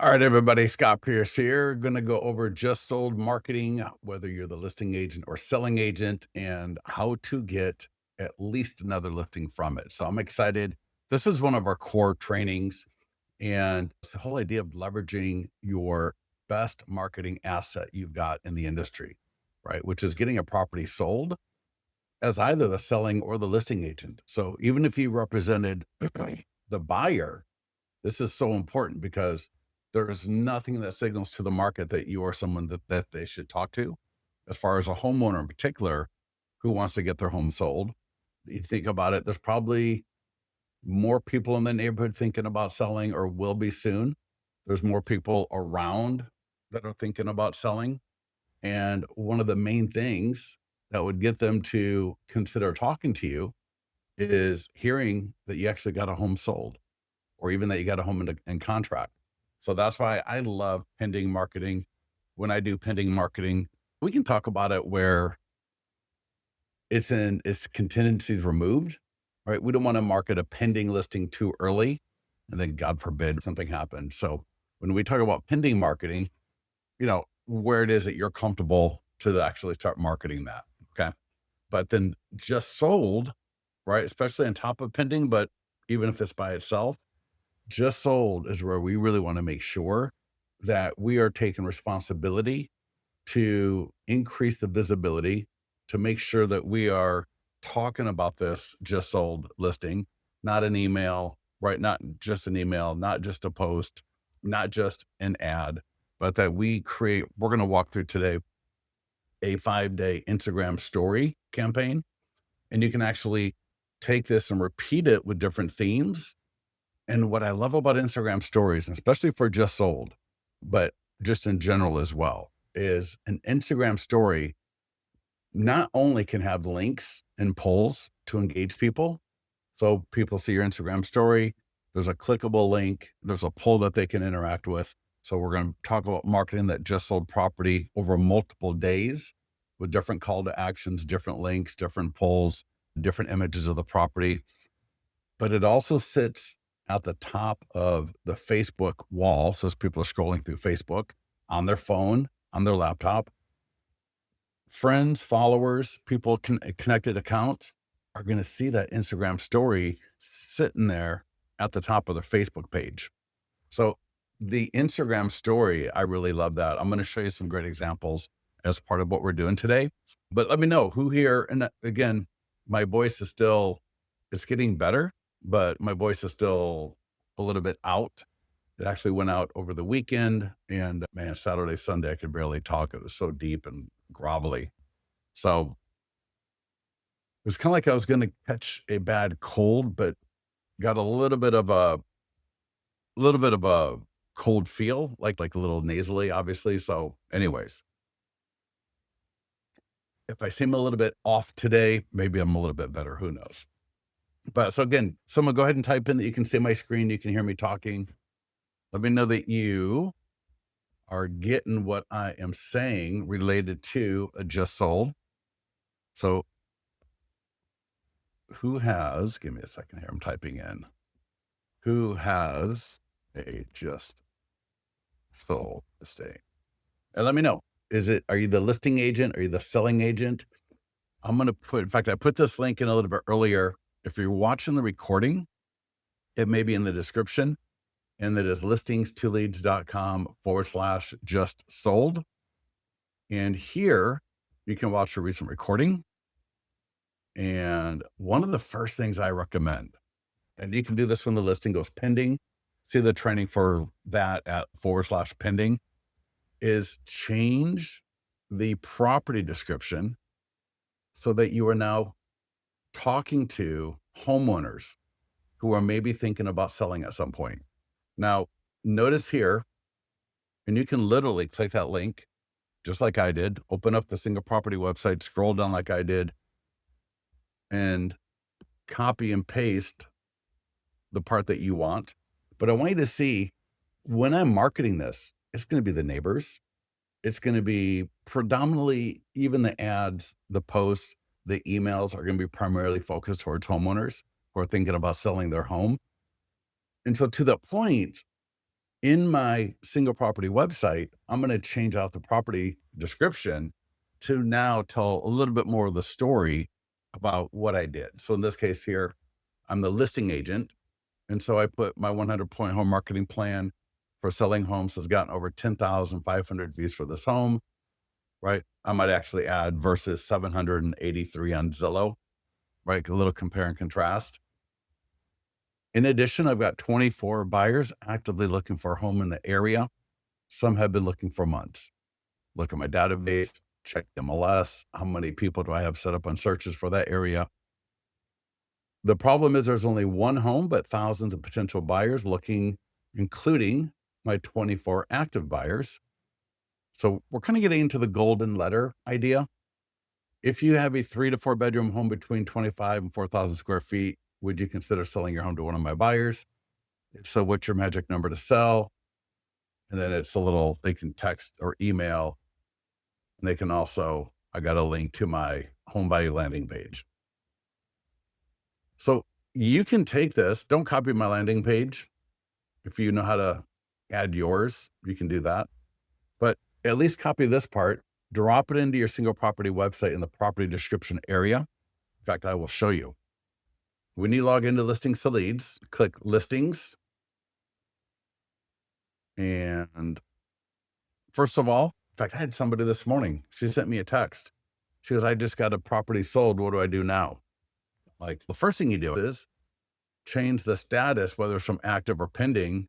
All right, everybody, Scott Pierce here. Going to go over just sold marketing, whether you're the listing agent or selling agent, and how to get at least another listing from it. So I'm excited. This is one of our core trainings, and it's the whole idea of leveraging your best marketing asset you've got in the industry, right? Which is getting a property sold as either the selling or the listing agent. So even if you represented the buyer, this is so important because there is nothing that signals to the market that you are someone that they should talk to. As far as a homeowner in particular who wants to get their home sold, you think about it, there's probably more people in the neighborhood thinking about selling or will be soon. There's more people around that are thinking about selling. And one of the main things that would get them to consider talking to you is hearing that you actually got a home sold or even that you got a home in contract. So that's why I love pending marketing. When I do pending marketing, we can talk about it where its contingencies removed, right? We don't want to market a pending listing too early and then God forbid something happens. So when we talk about pending marketing, where it is that you're comfortable to actually start marketing that. Okay. But then just sold, right? Especially on top of pending, but even if it's by itself, just sold is where we really want to make sure that we are taking responsibility to increase the visibility, to make sure that we are talking about this just sold listing, not an email, right? Not just an email, not just a post, not just an ad, but that we're going to walk through today a 5-day Instagram story campaign. And you can actually take this and repeat it with different themes. And what I love about Instagram stories, and especially for just sold, but just in general as well, is an Instagram story not only can have links and polls to engage people. So people see your Instagram story, there's a clickable link, there's a poll that they can interact with. So we're going to talk about marketing that just sold property over multiple days with different call to actions, different links, different polls, different images of the property. But it also sits at the top of the Facebook wall. So as people are scrolling through Facebook on their phone, on their laptop, friends, followers, people connected accounts are going to see that Instagram story sitting there at the top of their Facebook page. So the Instagram story, I really love that. I'm going to show you some great examples as part of what we're doing today. But let me know who here, and again, my voice is still, it's getting better, but my voice is still a little bit out. It actually went out over the weekend, and man, Saturday, Sunday, I could barely talk. It was so deep and grovelly. So it was kind of like I was going to catch a bad cold, but got a little bit of a cold feel, like a little nasally, obviously. So anyways, if I seem a little bit off today, maybe I'm a little bit better. Who knows? But so again, someone go ahead and type in that you can see my screen. You can hear me talking. Let me know that you are getting what I am saying related to a just sold. So give me a second here. I'm typing in who has a just sold estate. And let me know, are you the listing agent? Are you the selling agent? In fact, I put this link in a little bit earlier. If you're watching the recording, it may be in the description, and that is listings2leads.com/just sold. And here you can watch a recent recording. And one of the first things I recommend, and you can do this when the listing goes pending, see the training for that at /pending, is change the property description so that you are now talking to homeowners who are maybe thinking about selling at some point. Now, notice here, and you can literally click that link just like I did, open up the single property website, scroll down like I did, and copy and paste the part that you want. But I want you to see, when I'm marketing this, it's going to be the neighbors. It's going to be predominantly even the ads, the posts, the emails are going to be primarily focused towards homeowners who are thinking about selling their home. And so to that point, in my single property website, I'm going to change out the property description to now tell a little bit more of the story about what I did. So in this case here, I'm the listing agent. And so I put my 100-point home marketing plan for selling homes has gotten over 10,500 views for this home, right? I might actually add versus 783 on Zillow, right? A little compare and contrast. In addition, I've got 24 buyers actively looking for a home in the area. Some have been looking for months. Look at my database, check the MLS. How many people do I have set up on searches for that area? The problem is there's only one home, but thousands of potential buyers looking, including my 24 active buyers. So we're kind of getting into the golden letter idea. If you have a 3 to 4 bedroom home between 25 and 4,000 square feet, would you consider selling your home to one of my buyers? If so, what's your magic number to sell? And then it's a little, they can text or email. And they can also, I got a link to my home value landing page. So you can take this, don't copy my landing page. If you know how to add yours, you can do that. But at least copy this part, drop it into your single property website in the property description area. In fact, I will show you. When you log into Listings to Leads, click Listings. And first of all, in fact, I had somebody this morning, she sent me a text. She goes, I just got a property sold. What do I do now? Like, the first thing you do is change the status, whether it's from active or pending,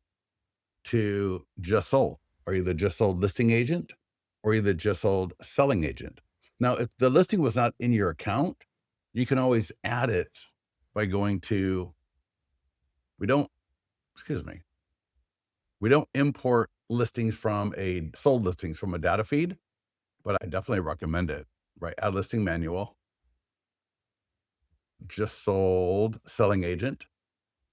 to just sold. Are you the just sold listing agent or are you the just sold selling agent? Now, if the listing was not in your account, you can always add it by going to, we don't import listings from a sold listings from a data feed, but I definitely recommend it, right? Add listing manual, just sold selling agent,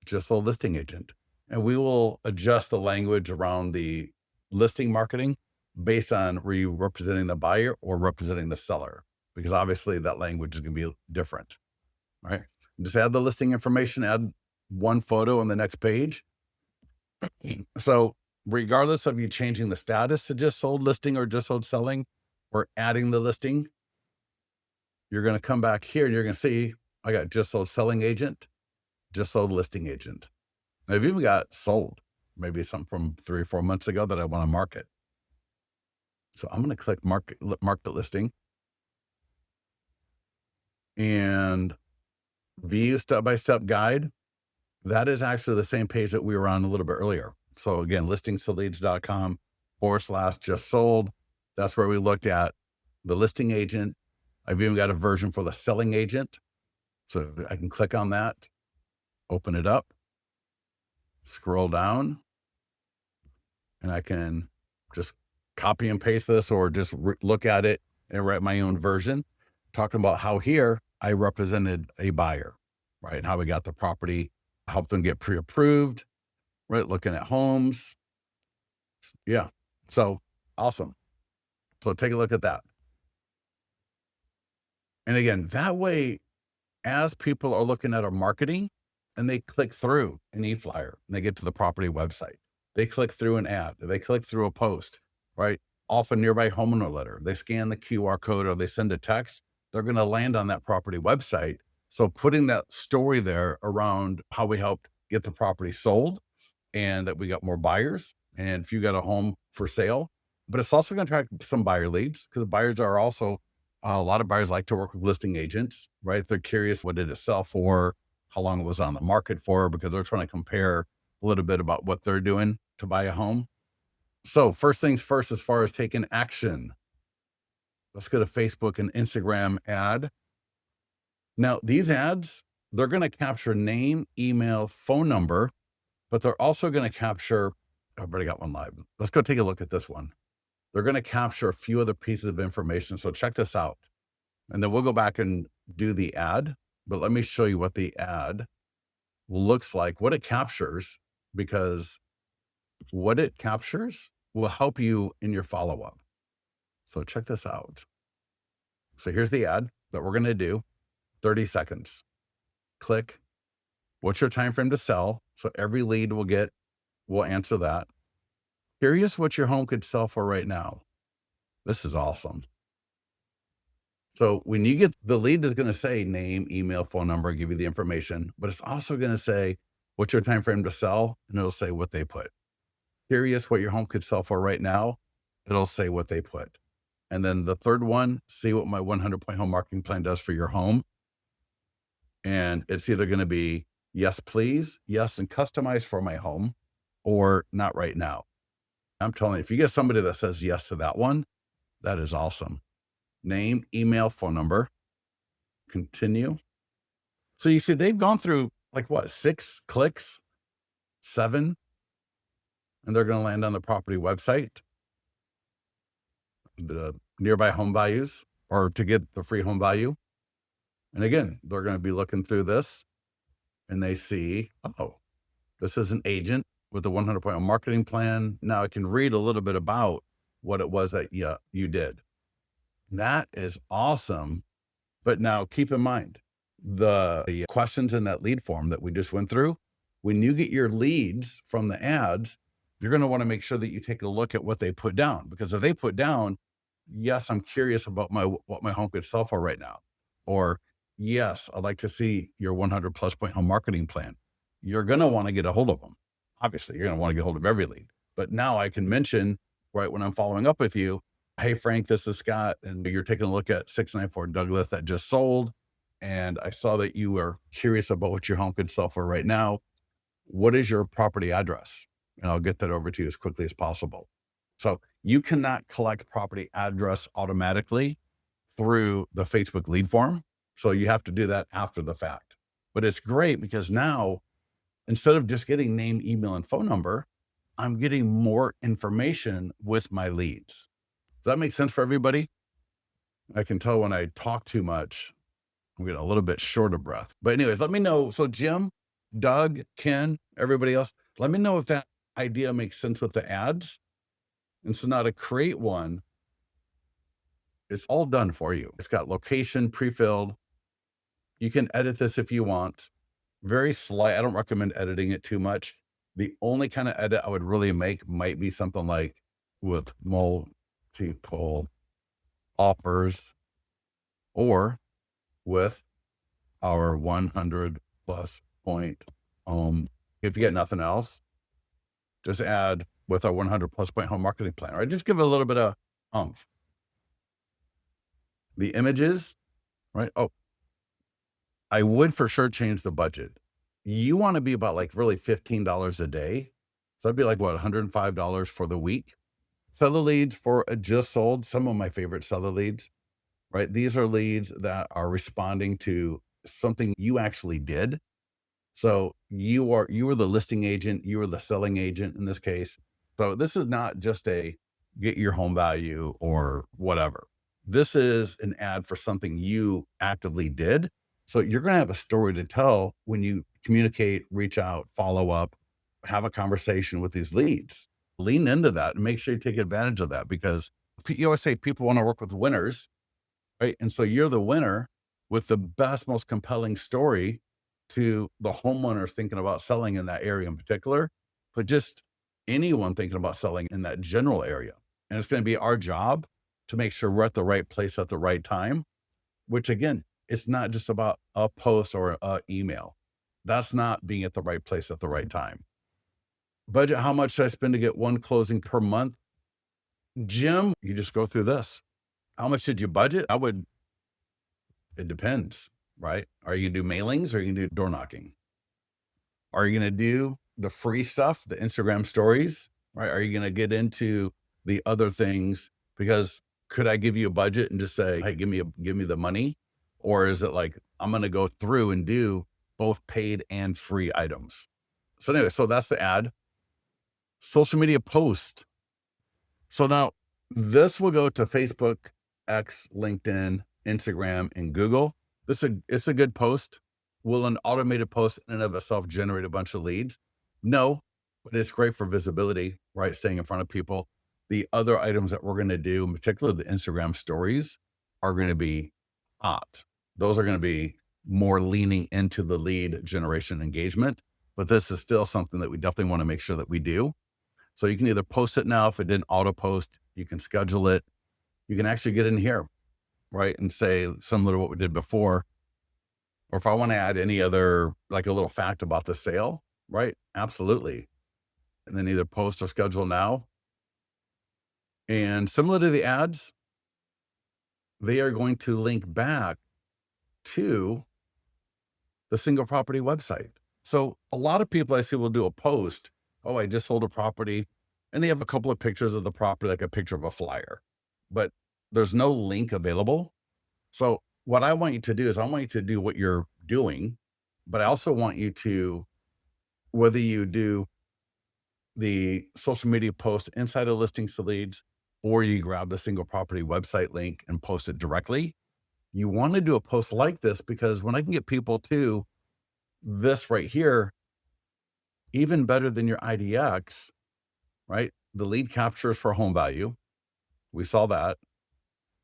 just sold listing agent. And we will adjust the language around the listing marketing based on were you representing the buyer or representing the seller? Because obviously that language is going to be different, right? Just add the listing information, add one photo on the next page. So regardless of you changing the status to just sold listing or just sold selling or adding the listing, you're going to come back here and you're going to see, I got just sold selling agent, just sold listing agent. I've even got sold, maybe something from 3 or 4 months ago that I want to market. So I'm going to click market listing and view step-by-step guide. That is actually the same page that we were on a little bit earlier. So again, listingstoleads.com/just sold. That's where we looked at the listing agent. I've even got a version for the selling agent. So I can click on that, open it up, scroll down, and I can just copy and paste this or just look at it and write my own version, talking about how here I represented a buyer, right? And how we got the property, helped them get pre-approved, right? Looking at homes. Yeah. So awesome. So take a look at that. And again, that way, as people are looking at our marketing and they click through an e-flyer and they get to the property website, they click through an ad, they click through a post, right? Off a nearby homeowner letter, they scan the QR code or they send a text, they're going to land on that property website. So putting that story there around how we helped get the property sold and that we got more buyers. And if you got a home for sale, but it's also going to attract some buyer leads because buyers are also, a lot of buyers like to work with listing agents, right? They're curious, what did it sell for? How long it was on the market for? Because they're trying to compare a little bit about what they're doing to buy a home. So first things first, as far as taking action, let's go to Facebook and Instagram ad. Now these ads, they're going to capture name, email, phone number, but they're also going to capture, I've already got one live. Let's go take a look at this one. They're going to capture a few other pieces of information. So check this out. And then we'll go back and do the ad, but let me show you what the ad looks like, what it captures, because what it captures will help you in your follow-up. So check this out. So here's the ad that we're going to do. 30 seconds. Click. What's your time frame to sell? So every lead will answer that. Curious what your home could sell for right now. This is awesome. So when you get the lead is going to say name, email, phone number, give you the information, but it's also going to say what's your time frame to sell, and it'll say what they put. Curious what your home could sell for right now, it'll say what they put. And then the third one, see what my 100-point home marketing plan does for your home. And it's either going to be yes, please, yes, and customized for my home, or not right now. I'm telling you, if you get somebody that says yes to that one, that is awesome. Name, email, phone number, continue. So you see, they've gone through like what, 6 clicks, 7, and they're going to land on the property website, the nearby home values, or to get the free home value. And again, they're going to be looking through this and they see, oh, this is an agent with a 100-point marketing plan. Now I can read a little bit about what it was that you did. That is awesome. But now keep in mind the questions in that lead form that we just went through. When you get your leads from the ads, you're going to want to make sure that you take a look at what they put down, because if they put down, yes, I'm curious about what my home could sell for right now, or yes, I'd like to see your 100+ point home marketing plan, you're going to want to get a hold of them. Obviously, you're going to want to get a hold of every lead. But now I can mention, right, when I'm following up with you, hey, Frank, this is Scott, and you're taking a look at 694 Douglas that just sold. And I saw that you were curious about what your home could sell for right now. What is your property address? And I'll get that over to you as quickly as possible. So you cannot collect property address automatically through the Facebook lead form. So you have to do that after the fact. But it's great because now, instead of just getting name, email, and phone number, I'm getting more information with my leads. Does that make sense for everybody? I can tell when I talk too much, I'm getting a little bit short of breath. But anyways, let me know. So Jim, Doug, Ken, everybody else, let me know if that idea makes sense with the ads. And so now to create one, it's all done for you. It's got location pre-filled. You can edit this if you want. Very slight. I don't recommend editing it too much. The only kind of edit I would really make might be something like with multiple offers, or with our 100+ point home. If you get nothing else, just add with our 100+ point home marketing plan, right? Just give it a little bit of oomph. The images, right? Oh, I would for sure change the budget. You want to be about like really $15 a day. So that'd be like what, $105 for the week. Seller leads for a just sold, some of my favorite seller leads, right? These are leads that are responding to something you actually did. So you were the listing agent, you were the selling agent in this case. So this is not just a get your home value or whatever. This is an ad for something you actively did. So you're going to have a story to tell when you communicate, reach out, follow up, have a conversation with these leads. Lean into that and make sure you take advantage of that, because you always say people want to work with winners, right? And so you're the winner with the best, most compelling story to the homeowners thinking about selling in that area in particular, but just anyone thinking about selling in that general area. And it's going to be our job to make sure we're at the right place at the right time, which again, it's not just about a post or a email. That's not being at the right place at the right time. Budget, how much should I spend to get one closing per month? Jim, you just go through this. How much did you budget? It depends, right? Are you gonna do mailings or are you gonna do door knocking? Are you gonna do the free stuff, the Instagram stories, right? Are you gonna get into the other things? Because could I give you a budget and just say, hey, give me the money? Or is it like, I'm gonna go through and do both paid and free items? So anyway, so that's the ad. Social media post. So now this will go to Facebook, X, LinkedIn, Instagram, and Google. It's a good post. Will an automated post in and of itself generate a bunch of leads? No, but it's great for visibility, right? Staying in front of people. The other items that we're going to do, in particular the Instagram stories, are going to be hot. Those are going to be more leaning into the lead generation engagement, but this is still something that we definitely want to make sure that we do. So you can either post it now. If it didn't auto post, you can schedule it. You can actually get in here, right? And say similar to what we did before. Or if I want to add any other, like a little fact about the sale, right? Absolutely. And then either post or schedule now. And similar to the ads, they are going to link back to the single property website. So a lot of people I see will do a post. Oh, I just sold a property. And they have a couple of pictures of the property, like a picture of a flyer, but there's no link available. So what I want you to do is I want you to do what you're doing, but I also want you to, whether you do the social media post inside of listings to leads, or you grab the single property website link and post it directly, you want to do a post like this, because when I can get people to this right here, even better than your IDX, right? The lead captures for home value. We saw that.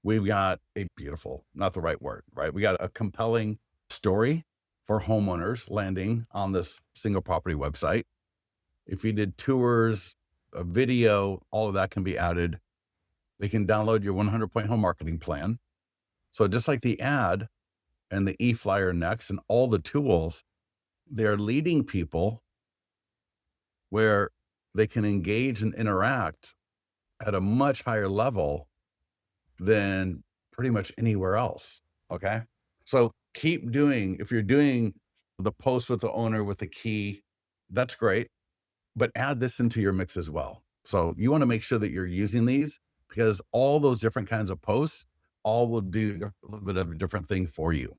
We've got a beautiful, not the right word, right? We got a compelling story for homeowners landing on this single property website. If you did tours, a video, all of that can be added. They can download your 100-point home marketing plan. So just like the ad and the e-flyer next and all the tools, they're leading people where they can engage and interact at a much higher level than pretty much anywhere else. Okay. So keep doing, if you're doing the post with the owner with the key, that's great, but add this into your mix as well. So you want to make sure that you're using these, because all those different kinds of posts all will do a little bit of a different thing for you.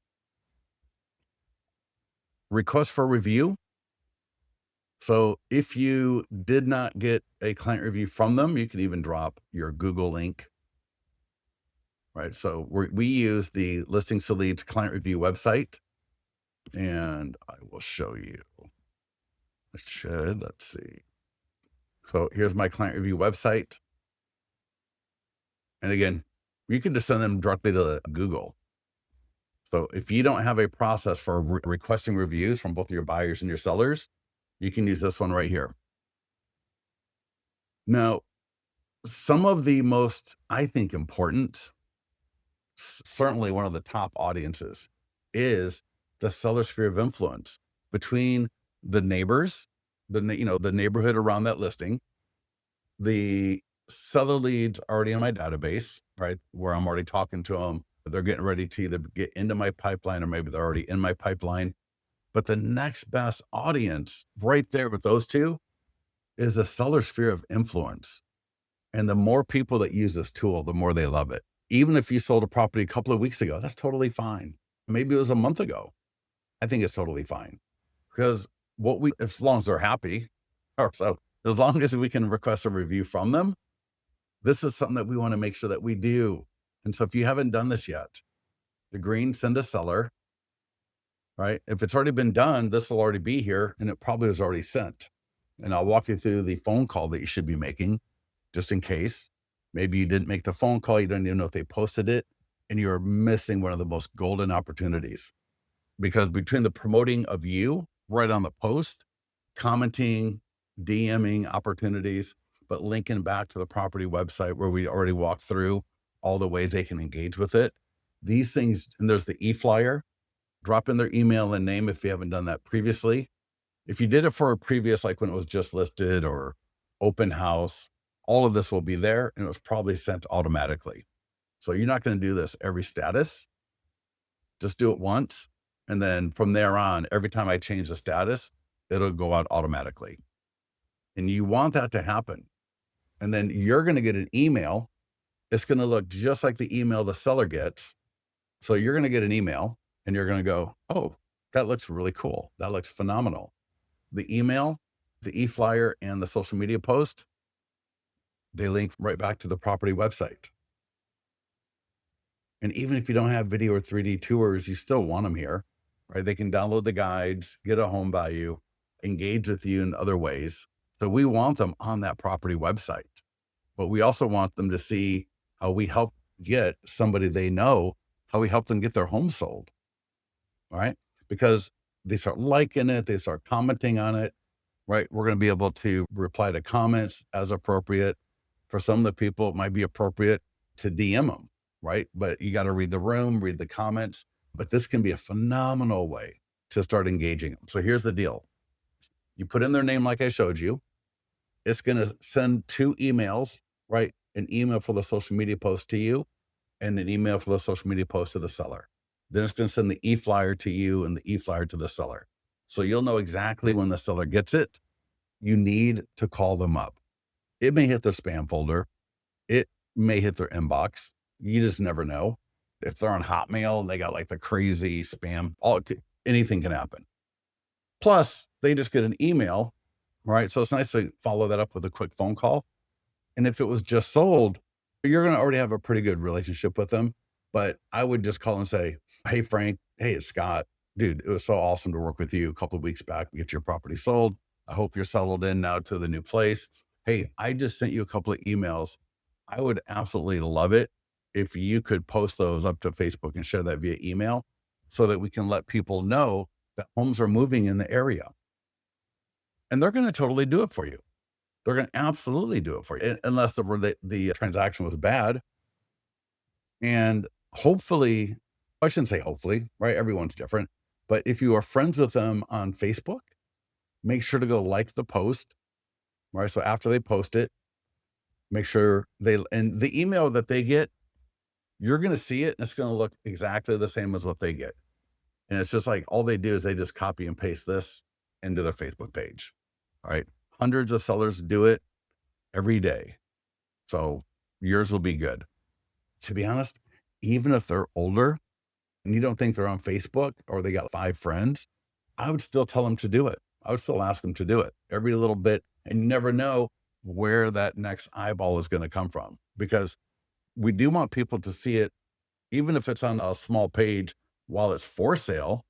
Request for review. So if you did not get a client review from them, you can even drop your Google link, right? So we use the Listings to Leads client review website, and I will show you. Let's see. So here's my client review website. And again, you can just send them directly to Google. So if you don't have a process for requesting reviews from both your buyers and your sellers, you can use this one right here. Now, some of the most, I think, important, certainly one of the top audiences, is the seller sphere of influence between the neighbors, the neighborhood around that listing, the seller leads already in my database, right? Where I'm already talking to them. They're getting ready to either get into my pipeline, or maybe they're already in my pipeline. But the next best audience right there with those two is the seller sphere of influence. And the more people that use this tool, the more they love it. Even if you sold a property a couple of weeks ago, that's totally fine. Maybe it was a month ago. I think it's totally fine, because as long as they're happy, or so, as long as we can request a review from them, this is something that we want to make sure that we do. And so if you haven't done this yet, the green, send a seller, right? If it's already been done, this will already be here, and it probably was already sent. And I'll walk you through the phone call that you should be making, just in case. Maybe you didn't make the phone call, you don't even know if they posted it, and you're missing one of the most golden opportunities. Because between the promoting of you right on the post, commenting, DMing opportunities, but linking back to the property website where we already walked through all the ways they can engage with it. These things, and there's the e-flyer, drop in their email and name if you haven't done that previously. If you did it for a previous, like when it was just listed or open house, all of this will be there, and it was probably sent automatically. So you're not going to do this every status. Just do it once. And then from there on, every time I change the status, it'll go out automatically. And you want that to happen. And then you're going to get an email. It's going to look just like the email the seller gets. So you're going to get an email and you're going to go, oh, that looks really cool. That looks phenomenal. The email, the e-flyer, and the social media post, they link right back to the property website. And even if you don't have video or 3D tours, you still want them here, right? They can download the guides, get a home value, engage with you in other ways. So we want them on that property website, but we also want them to see how we help get somebody they know, how we help them get their home sold. All right. Because they start liking it, they start commenting on it, right? We're going to be able to reply to comments as appropriate. For some of the people, it might be appropriate to DM them, right? But you got to read the room, read the comments. But this can be a phenomenal way to start engaging them. So here's the deal: you put in their name, like I showed you, it's going to send two emails, right? An email for the social media post to you and an email for the social media post to the seller. Then it's going to send the e-flyer to you and the e-flyer to the seller. So you'll know exactly when the seller gets it. You need to call them up. It may hit their spam folder. It may hit their inbox. You just never know. If they're on Hotmail and they got like the crazy spam, anything can happen. Plus, they just get an email, right? So it's nice to follow that up with a quick phone call. And if it was just sold, you're going to already have a pretty good relationship with them. But I would just call and say, "Hey, Frank. Hey, it's Scott. Dude, it was so awesome to work with you a couple of weeks back to get your property sold. I hope you're settled in now to the new place. Hey, I just sent you a couple of emails. I would absolutely love it if you could post those up to Facebook and share that via email so that we can let people know that homes are moving in the area." And they're going to totally do it for you. They're going to absolutely do it for you, unless the transaction was bad. And hopefully, I shouldn't say hopefully, right? Everyone's different. But if you are friends with them on Facebook, make sure to go like the post, right? So after they post it, make sure and the email that they get, you're going to see it and it's going to look exactly the same as what they get. And it's just like all they do is they just copy and paste this into their Facebook page. All right. Hundreds of sellers do it every day. So yours will be good. To be honest, even if they're older and you don't think they're on Facebook or they got 5 friends, I would still tell them to do it. I would still ask them to do it every little bit. And you never know where that next eyeball is going to come from, because we do want people to see it, even if it's on a small page while it's for sale,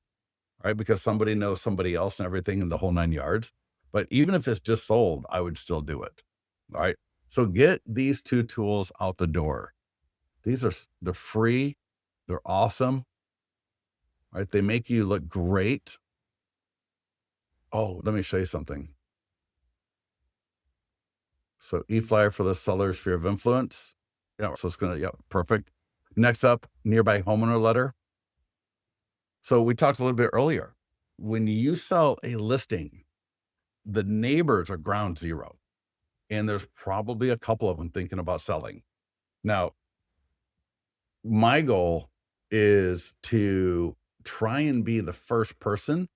right? Because somebody knows somebody else and everything in the whole 9 yards. But even if it's just sold, I would still do it. All right. So get these 2 tools out the door. They're free. They're awesome. Right? They make you look great. Oh, let me show you something. So e-flyer for the seller's sphere of influence. Yeah, so it's gonna, yeah, perfect. Next up, nearby homeowner letter. So we talked a little bit earlier. When you sell a listing, the neighbors are ground zero, and there's probably a couple of them thinking about selling. Now, my goal is to try and be the first person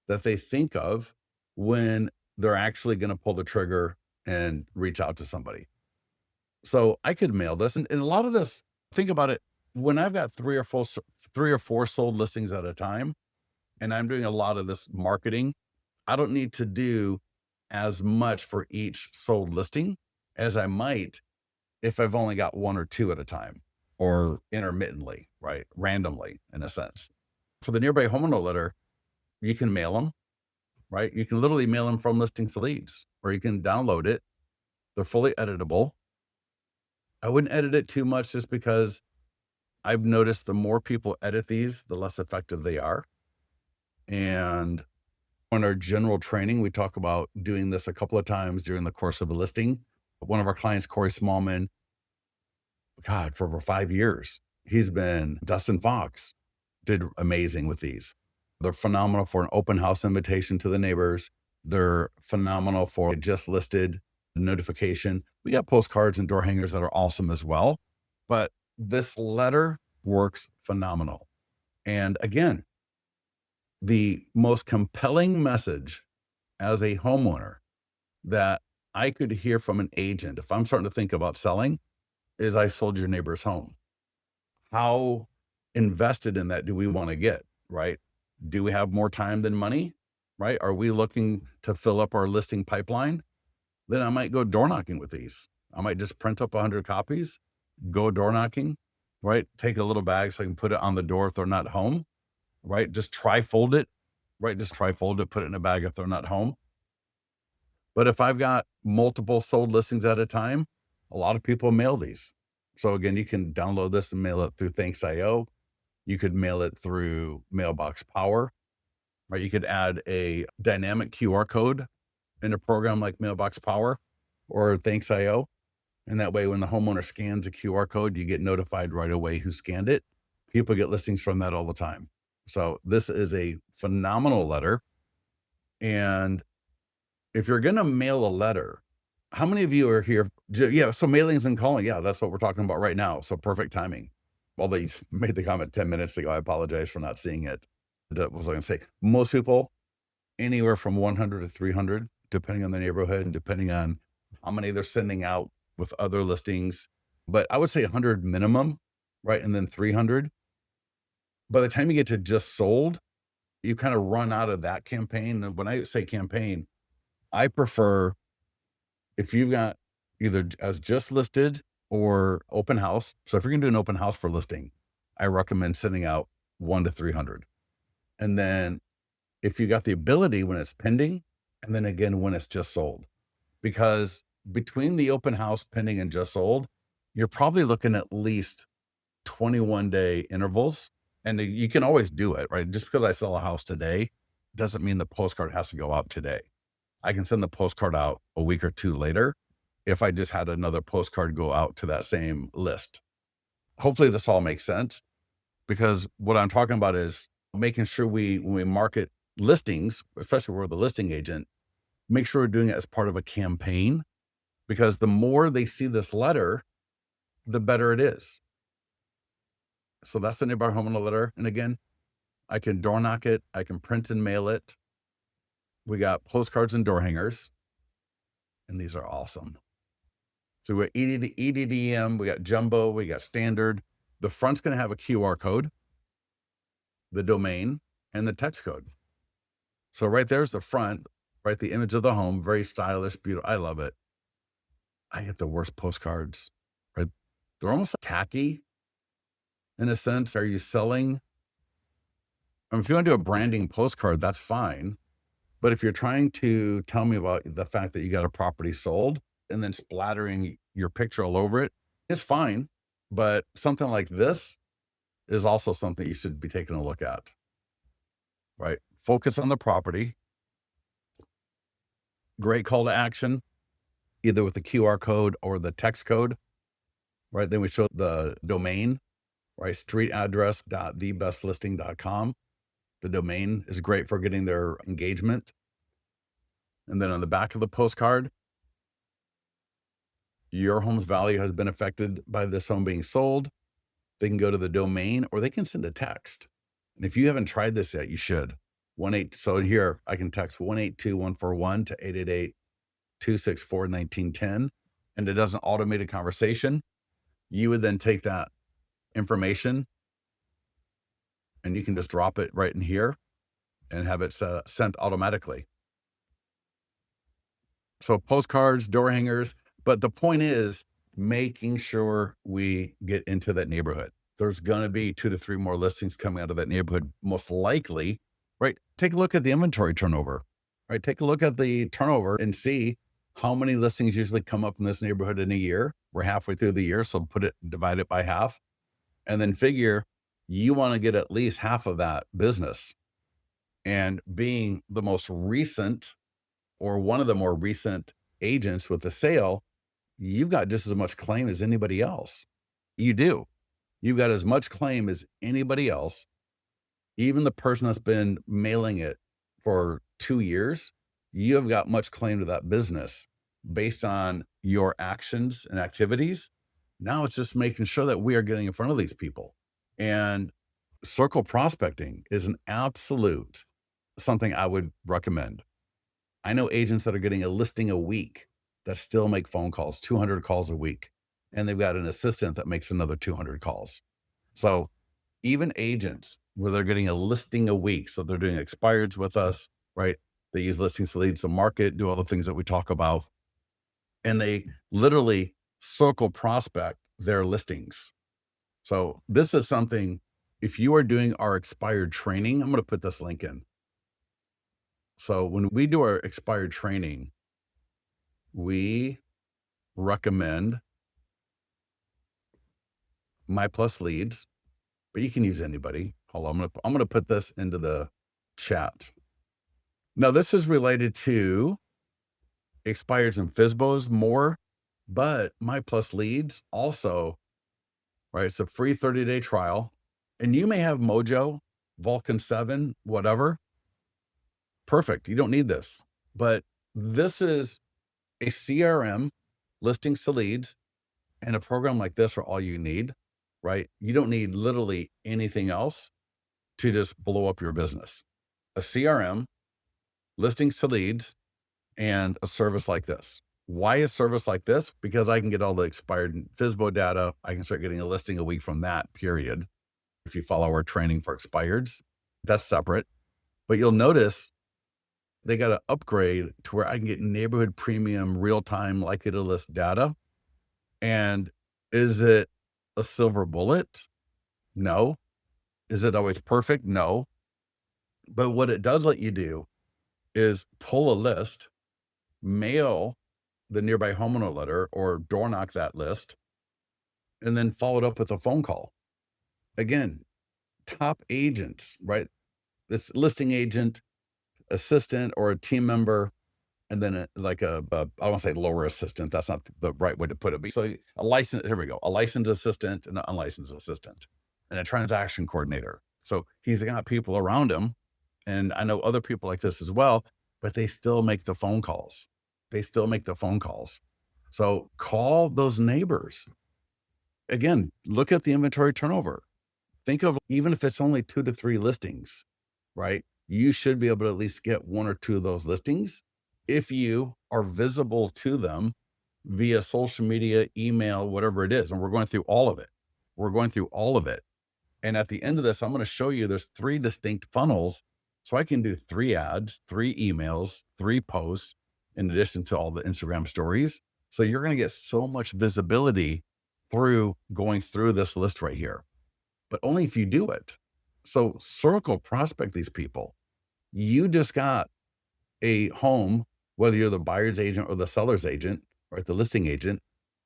that they think of when they're actually going to pull the trigger and reach out to somebody. So I could mail this, and a lot of this, think about it. When I've got 3 or 4 sold listings at a time, and I'm doing a lot of this marketing, I don't need to do as much for each sold listing as I might if I've only got 1 or 2 at a time, or intermittently, right? Randomly, in a sense. For the nearby homeowner letter, you can mail them, right? You can literally mail them from listings to leads, or you can download it. They're fully editable. I wouldn't edit it too much, just because I've noticed the more people edit these, the less effective they are. And on our general training, we talk about doing this a couple of times during the course of a listing. One of our clients, Corey Smallman, God, for over 5 years, Dustin Fox did amazing with these. They're phenomenal for an open house invitation to the neighbors. They're phenomenal for a just listed notification. We got postcards and door hangers that are awesome as well. But this letter works phenomenal. And again, the most compelling message as a homeowner that I could hear from an agent, if I'm starting to think about selling, is, "I sold your neighbor's home." How invested in that do we want to get, right? Do we have more time than money, right? Are we looking to fill up our listing pipeline? Then I might go door knocking with these. I might just print up 100 copies, go door knocking, right? Take a little bag so I can put it on the door if they're not home, right? Just tri-fold it, right? Just tri-fold it, put it in a bag if they're not home. But if I've got multiple sold listings at a time, a lot of people mail these. So again, you can download this and mail it through Thanks.io. You could mail it through Mailbox Power, right? You could add a dynamic QR code in a program like Mailbox Power or Thanks.io. And that way, when the homeowner scans a QR code, you get notified right away who scanned it. People get listings from that all the time. So this is a phenomenal letter. And if you're going to mail a letter, how many of you are here? Yeah. So mailings and calling. Yeah. That's what we're talking about right now. So perfect timing. Although you made the comment 10 minutes ago, I apologize for not seeing it. What was I going to say? Most people, anywhere from 100 to 300, depending on the neighborhood and depending on how many they're sending out with other listings. But I would say 100 minimum, right? And then 300. By the time you get to just sold, you kind of run out of that campaign. And when I say campaign, I prefer if you've got either as just listed or open house. So if you're going to do an open house for listing, I recommend sending out 1 to 300. And then if you got the ability when it's pending, and then again when it's just sold, because between the open house, pending, and just sold, you're probably looking at least 21-day intervals. And you can always do it, right? Just because I sell a house today doesn't mean the postcard has to go out today. I can send the postcard out a week or two later if I just had another postcard go out to that same list. Hopefully this all makes sense, because what I'm talking about is making sure when we market listings, especially we're the listing agent, make sure we're doing it as part of a campaign, because the more they see this letter, the better it is. So that's the neighborhood homeowner letter. And again, I can door knock it. I can print and mail it. We got postcards and door hangers, and these are awesome. So we got EDDM, we got jumbo, we got standard. The front's going to have a QR code, the domain, and the text code. So right there's the front, right? The image of the home, very stylish, beautiful. I love it. I get the worst postcards, right? They're almost tacky in a sense. Are you selling? I mean, if you want to do a branding postcard, that's fine. But if you're trying to tell me about the fact that you got a property sold and then splattering your picture all over it, it's fine. But something like this is also something you should be taking a look at, right? Focus on the property. Great call to action, either with the QR code or the text code, right? Then we show the domain, right? Street address.thebestlisting.com. The domain is great for getting their engagement. And then on the back of the postcard, your home's value has been affected by this home being sold. They can go to the domain or they can send a text. And if you haven't tried this yet, you should. So here I can text 182-141 to 888-264-1910. And it does an automated conversation. You would then take that information and you can just drop it right in here and have it sent automatically. So postcards, door hangers, but the point is making sure we get into that neighborhood. There's going to be 2 to 3 more listings coming out of that neighborhood, most likely, right? Take a look at the inventory turnover, right? Take a look at the turnover and see how many listings usually come up in this neighborhood in a year. We're halfway through the year, so divide it by half, and then figure you want to get at least half of that business. And being the most recent or one of the more recent agents with the sale, you've got just as much claim as anybody else. You do. You've got as much claim as anybody else. Even the person that's been mailing it for 2 years, you have got much claim to that business based on your actions and activities. Now it's just making sure that we are getting in front of these people. And circle prospecting is an absolute something I would recommend. I know agents that are getting a listing a week that still make phone calls, 200 calls a week, and they've got an assistant that makes another 200 calls. So even agents where they're getting a listing a week, so they're doing expireds with us, right? They use listings to lead to market, do all the things that we talk about, and they literally circle prospect their listings. So this is something, if you are doing our expired training, I'm going to put this link in. So when we do our expired training, we recommend My Plus Leads. but you can use anybody. Hold on, I'm gonna put this into the chat. Now, this is related to expireds and FSBOs more, but My Plus Leads also, right? It's a free 30-day trial, and you may have Mojo, Vulcan 7, whatever. Perfect. You don't need this, but this is a CRM, listings to leads, and a program like this are all you need, right? You don't need literally anything else to just blow up your business. A CRM, listings to leads, and a service like this. Why a service like this? Because I can get all the expired FSBO data. I can start getting a listing a week from that period. If you follow our training for expireds, that's separate. But you'll notice they got to upgrade to where I can get neighborhood premium real-time likely to list data. And is it a silver bullet? No. Is it always perfect? No. But what it does let you do is pull a list, mail the nearby homeowner letter or door knock that list, and then follow it up with a phone call. Again, top agents, right? This listing agent, assistant, or a team member, and then I don't want to say lower assistant. That's not the right way to put it. But so here we go. A licensed assistant and an unlicensed assistant and a transaction coordinator. So he's got people around him. And I know other people like this as well, but they still make the phone calls. So call those neighbors. Again, look at the inventory turnover. Think of, even if it's only 2 to 3 listings, right? You should be able to at least get 1 or 2 of those listings if you are visible to them via social media, email, whatever it is. And we're going through all of it. And at the end of this, I'm going to show you there's 3 distinct funnels. So I can do 3 ads, 3 emails, 3 posts, in addition to all the Instagram stories. So you're going to get so much visibility through going through this list right here, but only if you do it. So circle prospect these people. You just got a home, whether you're the buyer's agent or the seller's agent, right? The listing agent,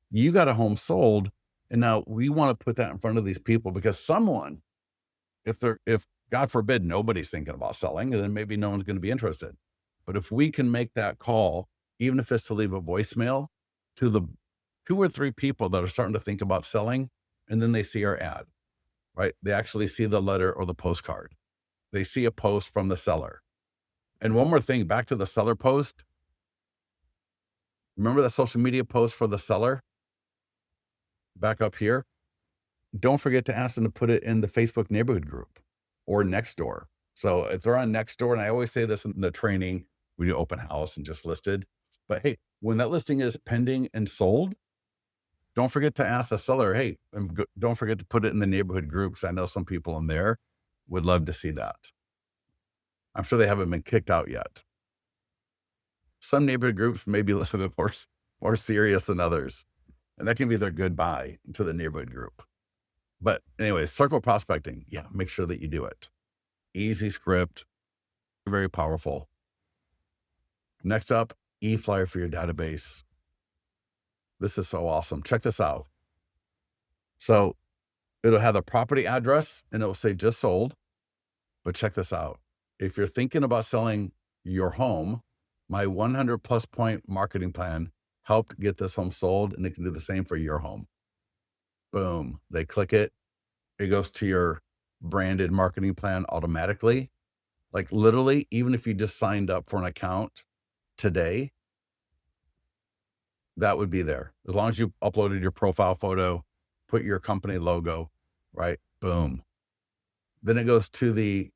you got a home sold. And now we want to put that in front of these people because someone, if God forbid, nobody's thinking about selling, then maybe no one's going to be interested. But if we can make that call, even if it's to leave a voicemail to the 2 or 3 people that are starting to think about selling, and then they see our ad, right? They actually see the letter or the postcard. They see a post from the seller. And one more thing, back to the seller post. Remember the social media post for the seller? Back up here. Don't forget to ask them to put it in the Facebook neighborhood group or Nextdoor. So if they're on Nextdoor, and I always say this in the training, we do open house and just listed. But hey, when that listing is pending and sold, don't forget to ask the seller, hey, don't forget to put it in the neighborhood groups. I know some people in there would love to see that. I'm sure they haven't been kicked out yet. Some neighborhood groups may be a little bit more serious than others, and that can be their goodbye to the neighborhood group. But anyways, circle prospecting. Yeah, make sure that you do it. Easy script, very powerful. Next up, e-flyer for your database. This is so awesome. Check this out. So it'll have the property address and it will say just sold. But check this out. If you're thinking about selling your home, my 100 plus point marketing plan helped get this home sold, and it can do the same for your home. Boom. They click it. It goes to your branded marketing plan automatically. Like literally, even if you just signed up for an account today, that would be there. As long as you uploaded your profile photo, put your company logo, right? Boom. Then it goes to it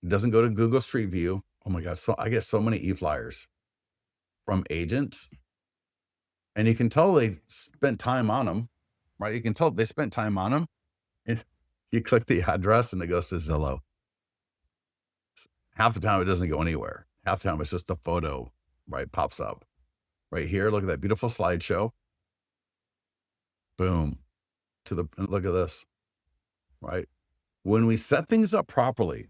doesn't go to Google Street View. Oh my God. So I get so many e-flyers from agents, and you can tell they spent time on them, right? You can tell they spent time on them. And you click the address and it goes to Zillow. Half the time it doesn't go anywhere. Half the time it's just the photo, right? Pops up right here. Look at that beautiful slideshow. Boom. Look at this, right? When we set things up properly,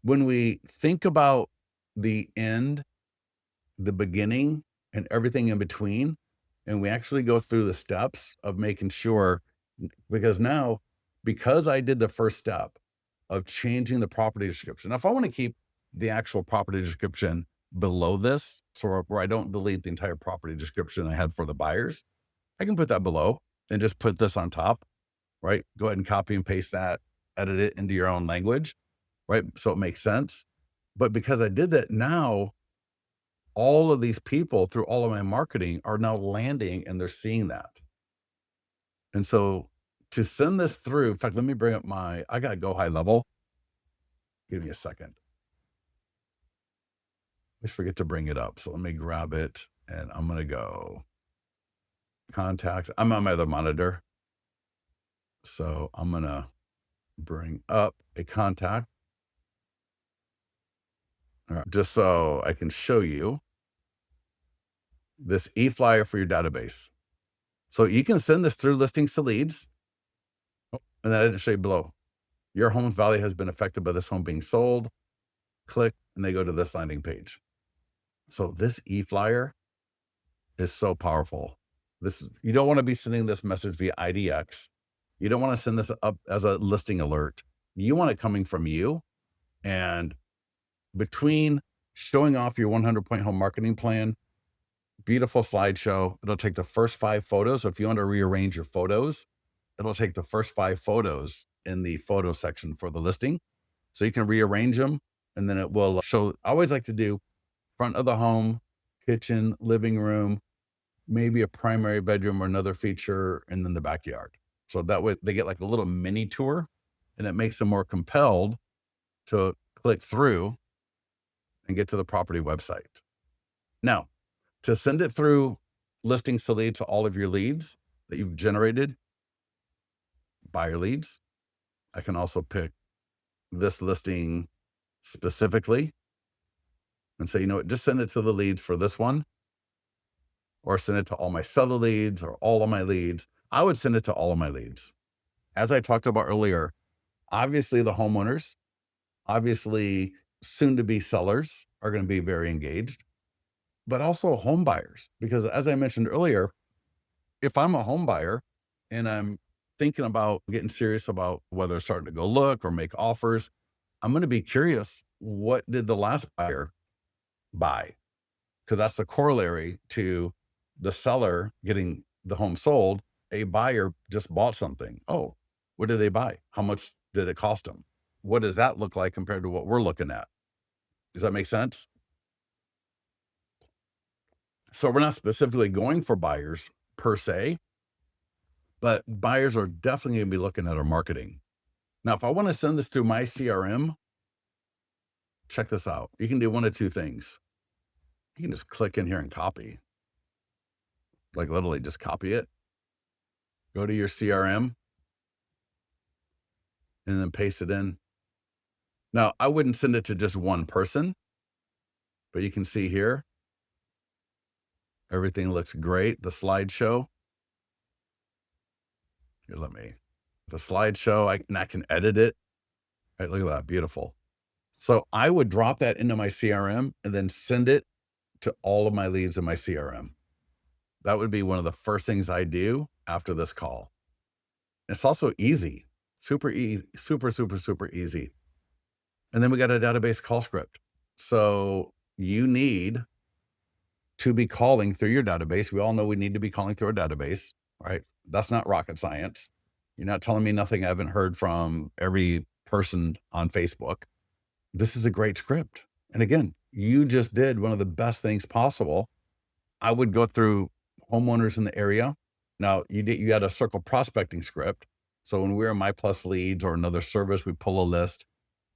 when we think about the end, the beginning, and everything in between, and we actually go through the steps of making sure, because now because I did the first step of changing the property description. Now, if I want to keep the actual property description below this, so where I don't delete the entire property description I had for the buyers, I can put that below and just put this on top, right? Go ahead and copy and paste that, edit it into your own language, right? So it makes sense. But because I did that, now all of these people through all of my marketing are now landing and they're seeing that. And so to send this through, in fact, let me bring up I got to go high level. Give me a second. I forget to bring it up. So let me grab it and I'm going to go contacts. I'm on my other monitor. So I'm going to bring up a contact. All right, just so I can show you this e-flyer for your database. So you can send this through listings to leads. And then I didn't show you below. Your home's value has been affected by this home being sold. Click and they go to this landing page. So this e-flyer is so powerful. You don't want to be sending this message via IDX. You don't want to send this up as a listing alert. You want it coming from you. And between showing off your 100-point home marketing plan, beautiful slideshow, it'll take the first 5 photos. So if you want to rearrange your photos, it'll take the first 5 photos in the photo section for the listing. So you can rearrange them and then it will show. I always like to do front of the home, kitchen, living room, maybe a primary bedroom or another feature, and then the backyard. So that way they get like a little mini tour and it makes them more compelled to click through and get to the property website. Now, to send it through listings to lead to all of your leads that you've generated, buyer leads, I can also pick this listing specifically and say, you know what, just send it to the leads for this one, or send it to all my seller leads or all of my leads. I would send it to all of my leads. As I talked about earlier, obviously the homeowners, obviously soon to be sellers are going to be very engaged, but also home buyers. Because as I mentioned earlier, if I'm a home buyer and I'm thinking about getting serious about whether starting to go look or make offers, I'm going to be curious, what did the last buyer buy? Because that's the corollary to the seller getting the home sold. A buyer just bought something. Oh, what did they buy? How much did it cost them? What does that look like compared to what we're looking at? Does that make sense? So we're not specifically going for buyers per se, but buyers are definitely going to be looking at our marketing. Now, if I want to send this through my CRM, check this out. You can do one of two things. You can just click in here and copy, like literally just copy it, go to your CRM and then paste it in. Now, I wouldn't send it to just one person, but you can see here, everything looks great. The slideshow, here, the slideshow, I can edit it. Right, look at that, beautiful. So I would drop that into my CRM and then send it to all of my leads in my CRM. That would be one of the first things I do after this call. It's also easy, super easy, super easy. And then we got a database call script. So you need to be calling through your database. We all know we need to be calling through a database, right? That's not rocket science. You're not telling me nothing I haven't heard from every person on Facebook. This is a great script. And again, you just did one of the best things possible. I would go through homeowners in the area. Now you had a circle prospecting script. So when we're in My Plus Leads or another service, we pull a list,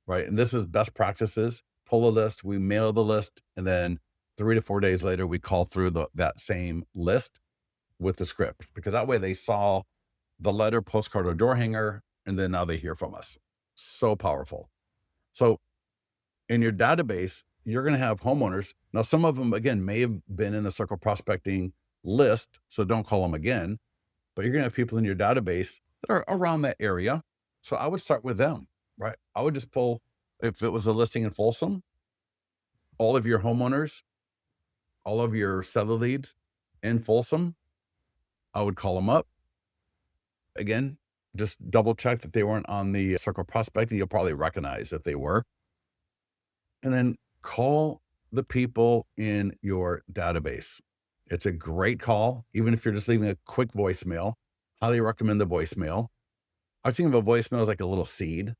right? And this is best practices. Pull a list, we mail the list, and then 3 to 4 days later, we call through that same list with the script, because that way they saw the letter, postcard, or door hanger, and then now they hear from us. So powerful. So in your database, you're going to have homeowners. Now, some of them, again, may have been in the circle prospecting list, so don't call them again, but you're going to have people in your database that are around that area. So I would start with them, right? I would just pull, if it was a listing in Folsom, all of your homeowners, all of your seller leads in Folsom, I would call them up. Again, Just double check that they weren't on the circle prospecting. You'll probably recognize if they were. And then call the people in your database. It's a great call, even if you're just leaving a quick voicemail. Highly recommend the voicemail. I was thinking of a voicemail as like a little seed,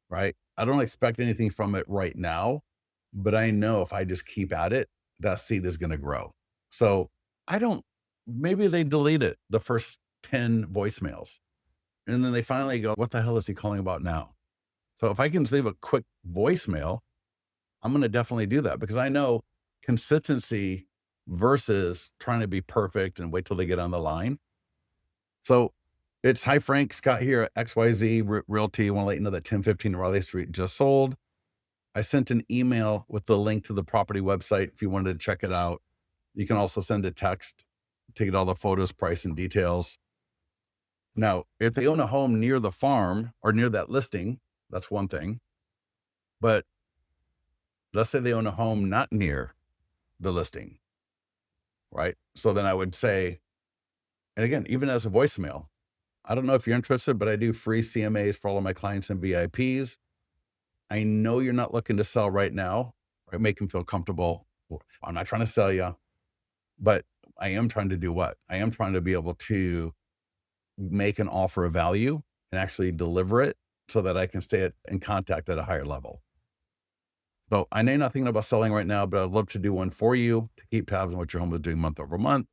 right? I don't expect anything from it right now, but I know if I just keep at it, that seed is going to grow. So I don't, maybe they delete it the first 10 voicemails. And then they finally go, what the hell is he calling about now? So if I can just leave a quick voicemail, I'm going to definitely do that because I know consistency versus trying to be perfect and wait till they get on the line. So it's hi Frank, Scott here at XYZ Realty. I want to let you know that 1015 Raleigh Street just sold. I sent an email with the link to the property website if you wanted to check it out. You can also send a text to get all the photos, price, and details. Now, if they own a home near the farm or near that listing, that's one thing. But let's say they own a home not near the listing, right? So then I would say, and again, even as a voicemail, I don't know if you're interested, but I do free CMAs for all of my clients and VIPs. I know you're not looking to sell right now, right? Make them feel comfortable. I'm not trying to sell you, but I am trying to do what? I am trying to be able to make an offer of value and actually deliver it so that I can stay in contact at a higher level. So I know you're not thinking about selling right now, but I'd love to do one for you to keep tabs on what your home is doing month over month.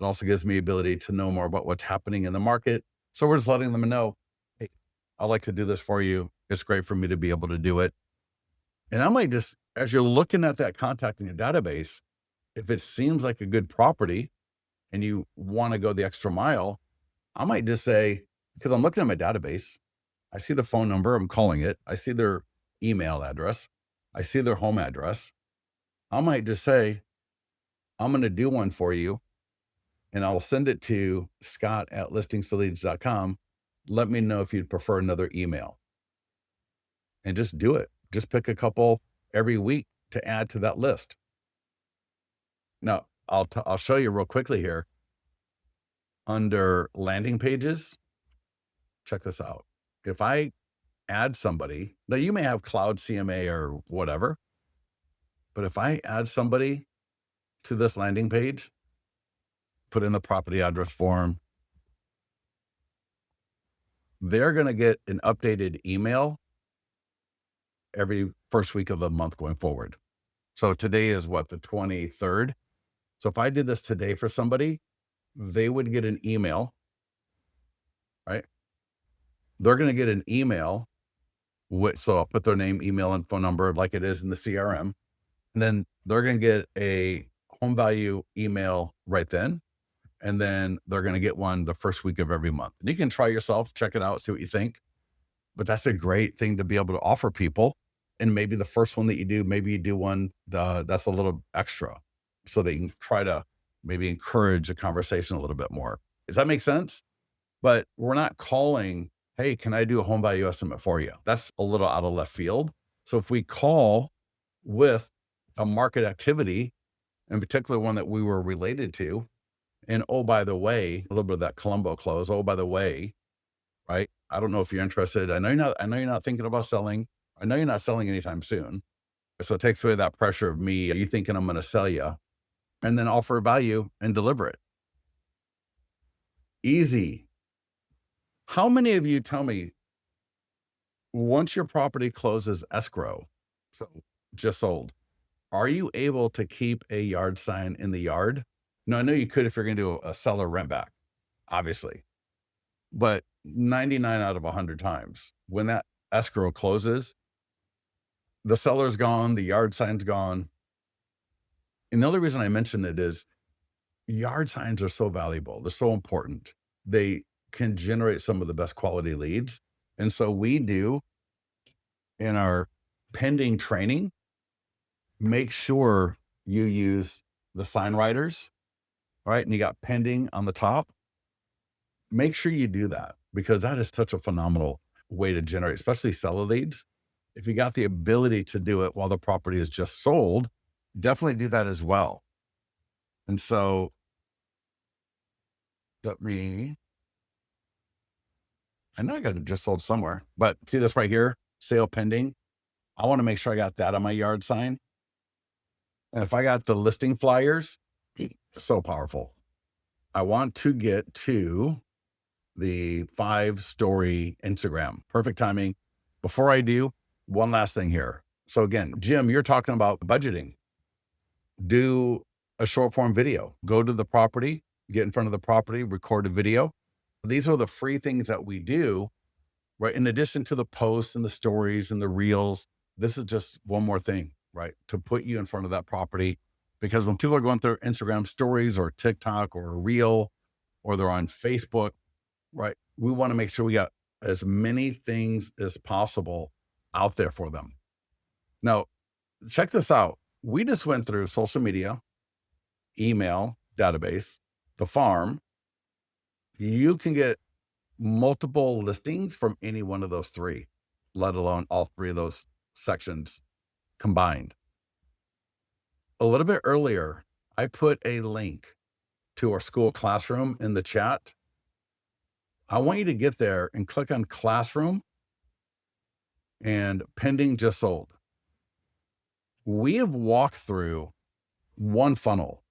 It also gives me ability to know more about what's happening in the market. So we're just letting them know, hey, I'd like to do this for you. It's great for me to be able to do it. And I might just, as you're looking at that contact in your database, if it seems like a good property and you want to go the extra mile, I might just say, because I'm looking at my database, I see the phone number, I'm calling it. I see their email address. I see their home address. I might just say, I'm going to do one for you and I'll send it to scott@listingstaleads.com. Let me know if you'd prefer another email and just do it. Just pick a couple every week to add to that list. Now, I'll show you real quickly here under landing pages. Check this out. If I add somebody, now you may have cloud CMA or whatever, but if I add somebody to this landing page, put in the property address form, they're going to get an updated email every first week of the month going forward. So today is what, the 23rd. So if I did this today for somebody, they would get an email, right? They're going to get an email so I'll put their name, email, and phone number like it is in the CRM. And then they're going to get a home value email right then. And then they're going to get one the first week of every month. And you can try yourself, check it out, see what you think. But that's a great thing to be able to offer people. And maybe the first one that you do, maybe you do one that's a little extra so they can try to maybe encourage a conversation a little bit more. Does that make sense? But we're not calling, hey, can I do a home value estimate for you? That's a little out of left field. So if we call with a market activity, in particular one that we were related to, and oh, by the way, a little bit of that Columbo close. Oh, by the way, right? I don't know if you're interested. I know you're not thinking about selling. I know you're not selling anytime soon. So it takes away that pressure of me. Are you thinking I'm going to sell you? And then offer value and deliver it. Easy. How many of you tell me once your property closes escrow, so just sold, are you able to keep a yard sign in the yard? No, I know you could if you're going to do a seller rent back, obviously. But 99 out of 100 times, when that escrow closes, the seller's gone, the yard sign's gone. And the only reason I mention it is yard signs are so valuable. They're so important. They can generate some of the best quality leads. And so we do in our pending training, make sure you use the sign writers, right? And you got pending on the top. Make sure you do that because that is such a phenomenal way to generate, especially seller leads. If you got the ability to do it while the property is just sold, definitely do that as well. And so let me I know I got it just sold somewhere, but see this right here, sale pending. I want to make sure I got that on my yard sign. And if I got the listing flyers, so powerful. I want to get to the 5-story Instagram. Perfect timing. Before I do, one last thing here. So again, Jim, you're talking about budgeting. Do a short form video. Go to the property, get in front of the property, record a video. These are the free things that we do, right? In addition to the posts and the stories and the reels, this is just one more thing, right? To put you in front of that property. Because when people are going through Instagram stories or TikTok or a reel, or they're on Facebook, right? We want to make sure we got as many things as possible out there for them. Now, check this out. We just went through social media, email, database, the farm. You can get multiple listings from any one of those three, let alone all three of those sections combined. A little bit earlier, I put a link to our school classroom in the chat. I want you to get there and click on classroom and pending just sold. We have walked through one funnel,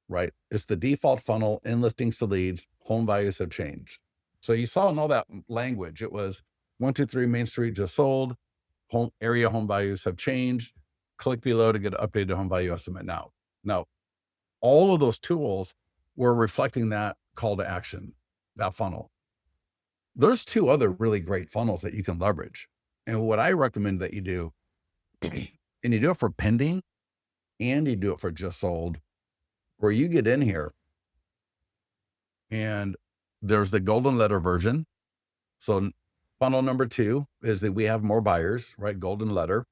right? It's the default funnel in listings to leads. Home values have changed. So you saw in all that language, it was 123 Main Street just sold. Home area home values have changed. Click below to get an updated home value estimate now. Now, all of those tools were reflecting that call to action, that funnel. There's two other really great funnels that you can leverage. And what I recommend that you do, and you do it for pending and you do it for just sold, where you get in here and there's the golden letter version. So funnel number 2 is that we have more buyers, right? Golden letter.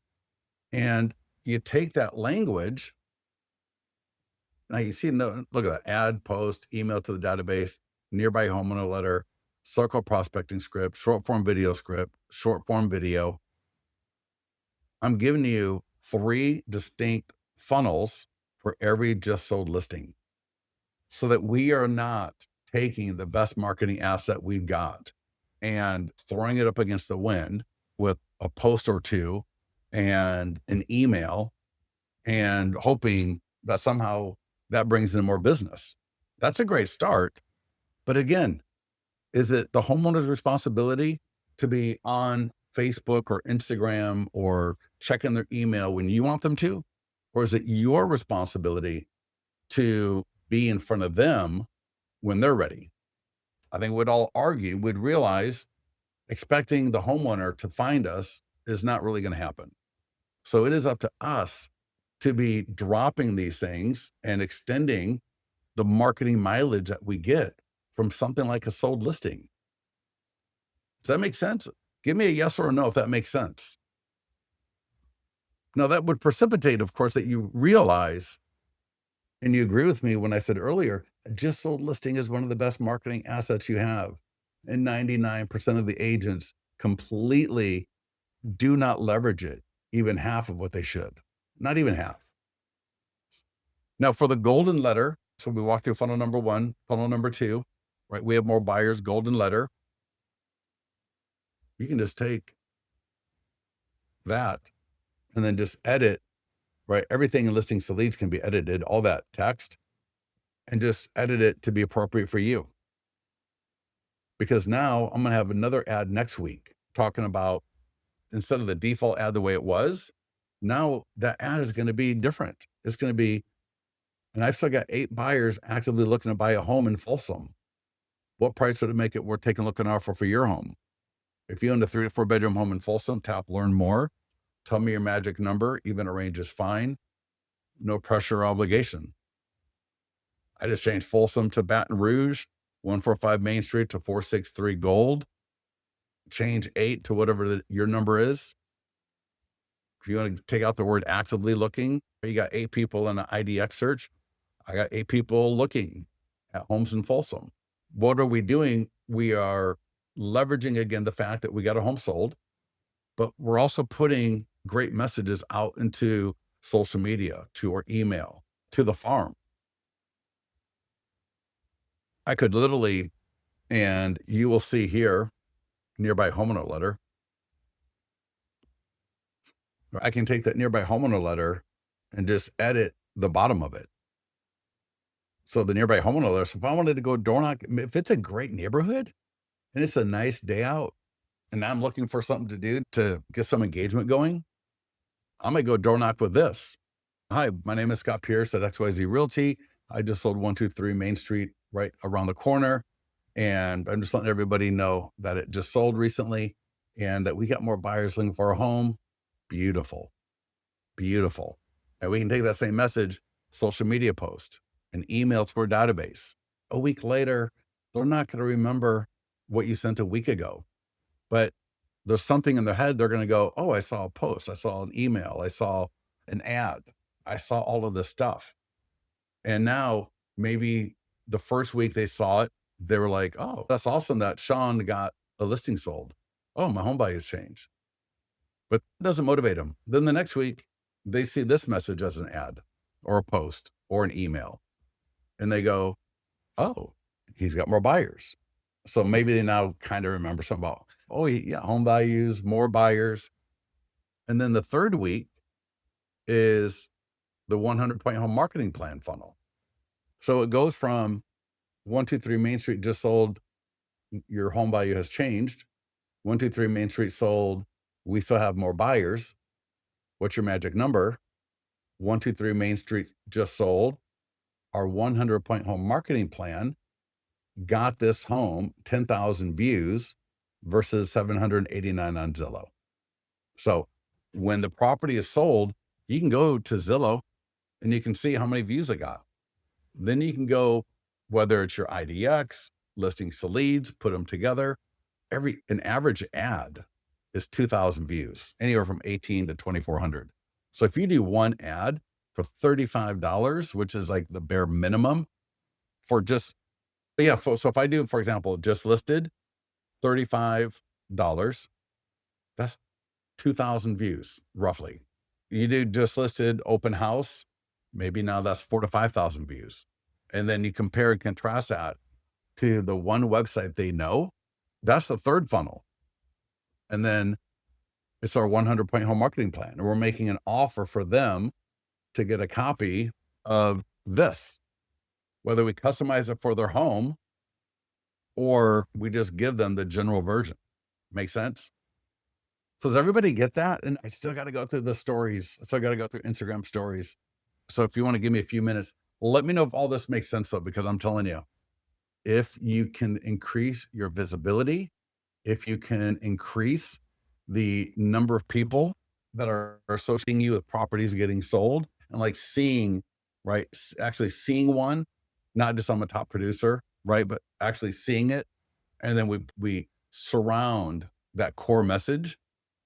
And you take that language. Now you see, no, look at that: add, post, email to the database, nearby homeowner letter, circle prospecting script, short form video script, short form video. I'm giving you 3 distinct funnels for every just sold listing, so that we are not taking the best marketing asset we've got and throwing it up against the wind with a post or two and an email and hoping that somehow that brings in more business. That's a great start. But again, is it the homeowner's responsibility to be on Facebook or Instagram or checking their email when you want them to? Or is it your responsibility to be in front of them when they're ready? I think we'd all argue, we'd realize expecting the homeowner to find us is not really going to happen. So it is up to us to be dropping these things and extending the marketing mileage that we get from something like a sold listing. Does that make sense? Give me a yes or a no if that makes sense. Now, that would precipitate, of course, that you realize, and you agree with me when I said earlier, a just sold listing is one of the best marketing assets you have. And 99% of the agents completely do not leverage it, even half of what they should. Not even half. Now, for the golden letter, so we walked through funnel number 1, funnel number 2, right? We have more buyers, golden letter. You can just take that and then just edit, right? Everything in listings to leads can be edited, all that text, and just edit it to be appropriate for you. Because now I'm going to have another ad next week talking about, instead of the default ad the way it was, now that ad is going to be different. It's going to be, and I've still got 8 buyers actively looking to buy a home in Folsom. What price would it make it worth taking a look at an offer for your home? If you own a 3 to 4 bedroom home in Folsom, tap learn more. Tell me your magic number. Even a range is fine. No pressure or obligation. I just changed Folsom to Baton Rouge, 145 Main Street to 463 Gold. Change 8 to whatever your number is. If you want to take out the word actively looking, you got 8 people in an IDX search. I got 8 people looking at homes in Folsom. What are we doing? We are leveraging, again, the fact that we got a home sold, but we're also putting great messages out into social media, to our email, to the farm. I could literally, and you will see here, nearby homeowner letter. I can take that nearby homeowner letter and just edit the bottom of it. So the nearby homeowner letter, so if I wanted to go door knock, if it's a great neighborhood and it's a nice day out and I'm looking for something to do to get some engagement going, I'm gonna go door knock with this. Hi, my name is Scott Pierce at XYZ Realty. I just sold 123 Main Street right around the corner. And I'm just letting everybody know that it just sold recently and that we got more buyers looking for a home. Beautiful, beautiful. And we can take that same message, social media post, an email to our database. A week later, they're not going to remember what you sent a week ago, but there's something in their head. They're going to go, oh, I saw a post. I saw an email. I saw an ad. I saw all of this stuff. And now maybe the first week they saw it, they were like, oh, that's awesome that Sean got a listing sold. Oh, my home value's changed. But it doesn't motivate them. Then the next week, they see this message as an ad or a post or an email. And they go, oh, he's got more buyers. So maybe they now kind of remember something about, oh, yeah, home values, more buyers. And then the third week is the 100-point home marketing plan funnel. So it goes from 123 Main Street just sold, your home value has changed. 123 Main Street sold, we still have more buyers. What's your magic number? 123 Main Street just sold, our 100-point home marketing plan got this home 10,000 views versus 789 on Zillow. So when the property is sold, you can go to Zillow and you can see how many views it got. Then you can go, whether it's your IDX, listings to leads, put them together. An average ad is 2,000 views, anywhere from 18 to 2,400. So if you do one ad for $35, which is like the bare minimum for just, so if I do, for example, just listed, $35, that's 2,000 views, roughly. You do just listed open house, maybe now that's 4,000 to 5,000 views. And then you compare and contrast that to the one website they know, that's the third funnel. And then it's our 100-point home marketing plan. And we're making an offer for them to get a copy of this, whether we customize it for their home or we just give them the general version. Make sense? So does everybody get that? And I still got to go through the stories. I still got to go through Instagram stories. So if you want to give me a few minutes, let me know if all this makes sense though, because I'm telling you, if you can increase your visibility, if you can increase the number of people that are associating you with properties getting sold and like seeing, right, actually seeing one, not just I'm a top producer, right, but actually seeing it. And then we surround that core message,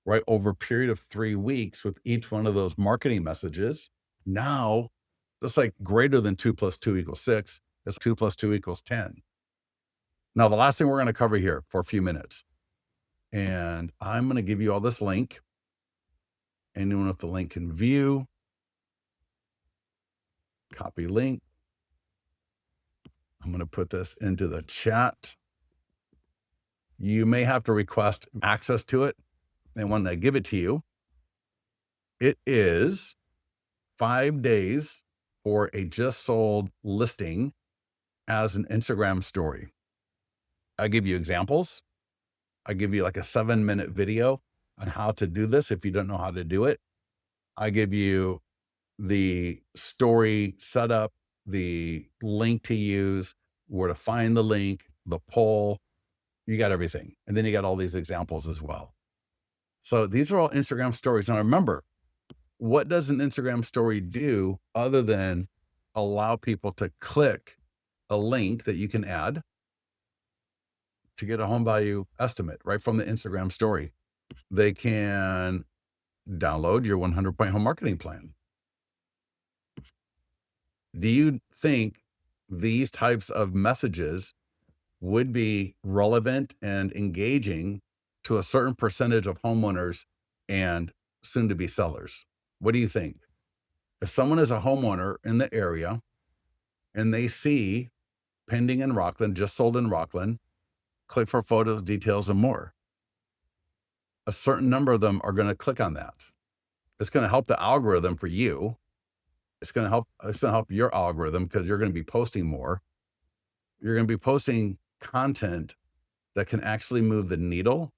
right, over a period of 3 weeks with each one of those marketing messages. Now that's like greater than 2 + 2 = 6. It's 2 + 2 = 10. Now, the last thing we're going to cover here for a few minutes, and I'm going to give you all this link. Anyone with the link can view, copy link. I'm going to put this into the chat. You may have to request access to it. And when I give it to you, it is 5 days for a just sold listing as an Instagram story. I give you examples. I give you like a 7-minute video on how to do this if you don't know how to do it. I give you the story setup, the link to use, where to find the link, the poll. You got everything. And then you got all these examples as well. So these are all Instagram stories. Now remember, what does an Instagram story do other than allow people to click a link that you can add to get a home value estimate right from the Instagram story? They can download your 100-point home marketing plan. Do you think these types of messages would be relevant and engaging to a certain percentage of homeowners and soon to be sellers? What do you think? If someone is a homeowner in the area and they see pending in Rockland, just sold in Rockland, click for photos, details, and more. a certain number of them are going to click on that. It's going to help the algorithm for you. It's going to help your algorithm because you're going to be posting more. You're going to be posting content that can actually move the needle.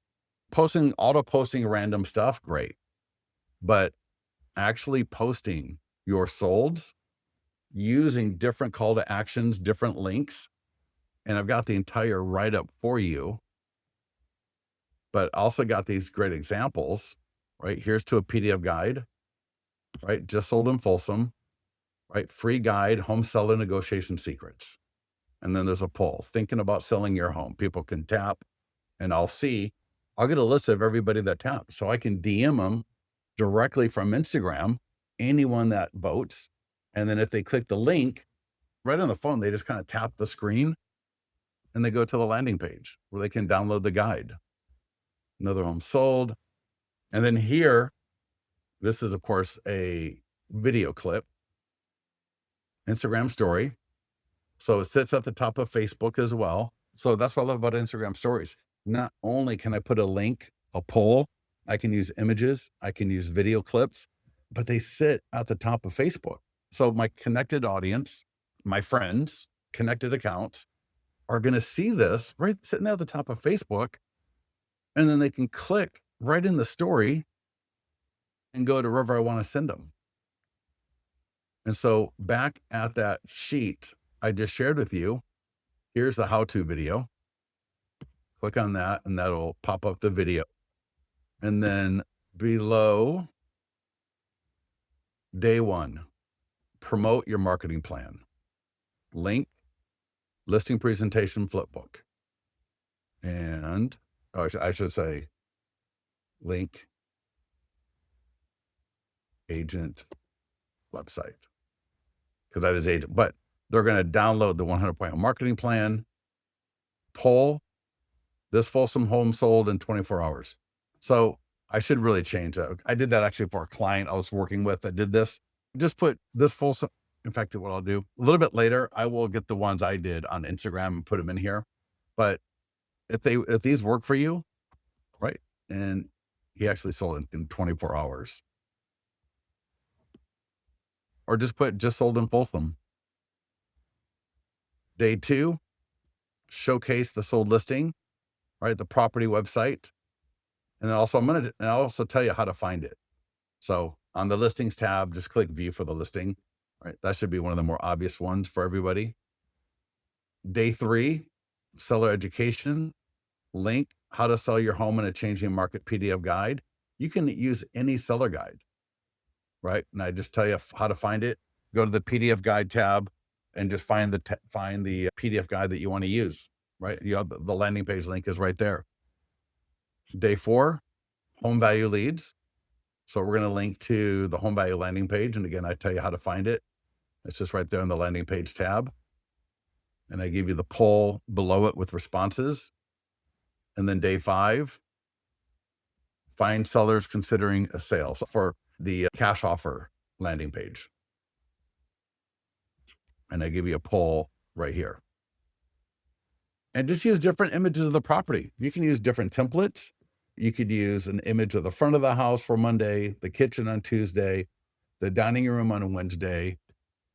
Auto posting random stuff, great. But actually posting your solds using different call to actions, different links. And I've got the entire write up for you, but also got these great examples, right? Here's to a PDF guide, right? Just sold in Folsom, right? Free guide, home seller negotiation secrets. And then there's a poll, thinking about selling your home. People can tap and I'll get a list of everybody that taps. So I can DM them directly from Instagram, anyone that votes. And then if they click the link right on the phone, they just kind of tap the screen and they go to the landing page where they can download the guide. Another home sold. And then here, this is of course a video clip, Instagram story. So it sits at the top of Facebook as well. So that's what I love about Instagram stories. Not only can I put a link, a poll, I can use images, I can use video clips, but they sit at the top of Facebook. So my connected audience, my friends, connected accounts are going to see this right sitting there at the top of Facebook. And then they can click right in the story and go to wherever I want to send them. And so back at that sheet I just shared with you, here's the how-to video. Click on that and that'll pop up the video. And then below, day 1, promote your marketing plan. Link, listing presentation flipbook. And I should say link, agent website, because that is agent, but they're going to download the 100-point marketing plan, poll, this Folsom home sold in 24 hours. So I should really change that. I did that actually for a client I was working with that did this. Just put this Folsom. In fact, what I'll do a little bit later, I will get the ones I did on Instagram and put them in here. But if these work for you, right? And he actually sold it in 24 hours. Or just put just sold in Folsom. Day 2, showcase the sold listing, right? The property website. And then also I'll also tell you how to find it. So on the listings tab, just click view for the listing, right? That should be one of the more obvious ones for everybody. Day 3, seller education, link, how to sell your home in a changing market PDF guide. You can use any seller guide, right? And I just tell you how to find it. Go to the PDF guide tab and just find the PDF guide that you want to use, right? You have the landing page link is right there. Day 4, home value leads. So we're going to link to the home value landing page. And again, I tell you how to find it. It's just right there in the landing page tab. And I give you the poll below it with responses. And then day 5, find sellers considering a sale. So for the cash offer landing page. And I give you a poll right here. And just use different images of the property. You can use different templates. You could use an image of the front of the house for Monday, the kitchen on Tuesday, the dining room on Wednesday,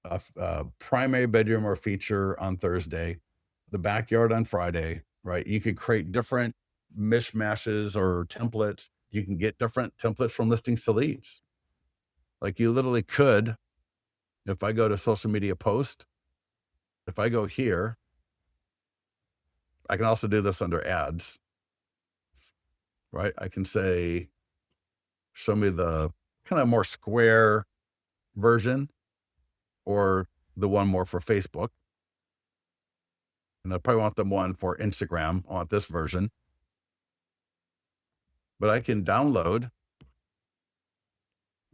a primary bedroom or feature on Thursday, the backyard on Friday, right? You could create different mishmashes or templates. You can get different templates from listings to leads. Like you literally could, if I go to social media post, if I go here, I can also do this under ads, right? I can say, show me the kind of more square version or the one more for Facebook. And I probably want the one for Instagram. I want this version. But I can download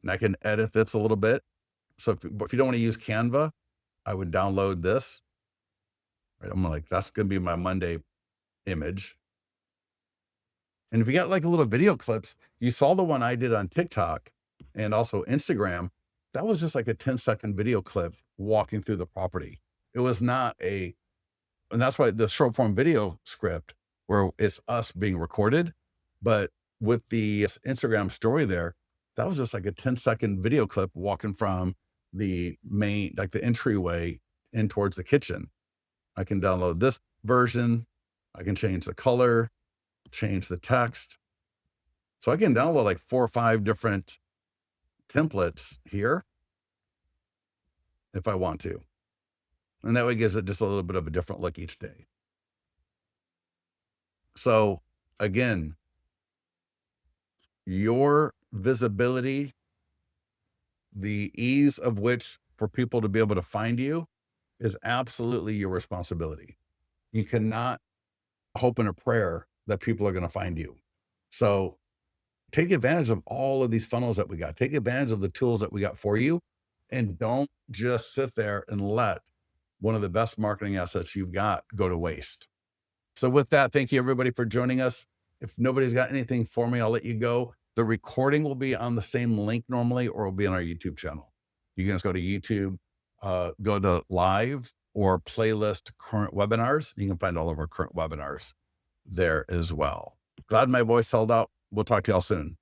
and I can edit this a little bit. So if you don't want to use Canva, I would download this. Right? I'm like, that's going to be my Monday image. And if you got like a little video clips, you saw the one I did on TikTok and also Instagram. That was just like a 10-second video clip walking through the property. It was not and that's why the short form video script where it's us being recorded, but with the Instagram story there, that was just like a 10-second video clip walking from the main, like the entryway in towards the kitchen. I can download this version. I can change the color, change the text. So I can download like 4 or 5 different templates here if I want to. And that way gives it just a little bit of a different look each day. So again, your visibility, the ease of which for people to be able to find you is absolutely your responsibility. You cannot hope in a prayer that people are going to find you. So take advantage of all of these funnels that we got. Take advantage of the tools that we got for you. And don't just sit there and let one of the best marketing assets you've got go to waste. So with that, thank you everybody for joining us. If nobody's got anything for me, I'll let you go. The recording will be on the same link normally, or will be on our YouTube channel. You can just go to YouTube, go to live or playlist current webinars. You can find all of our current webinars there as well. Glad my voice held out. We'll talk to y'all soon.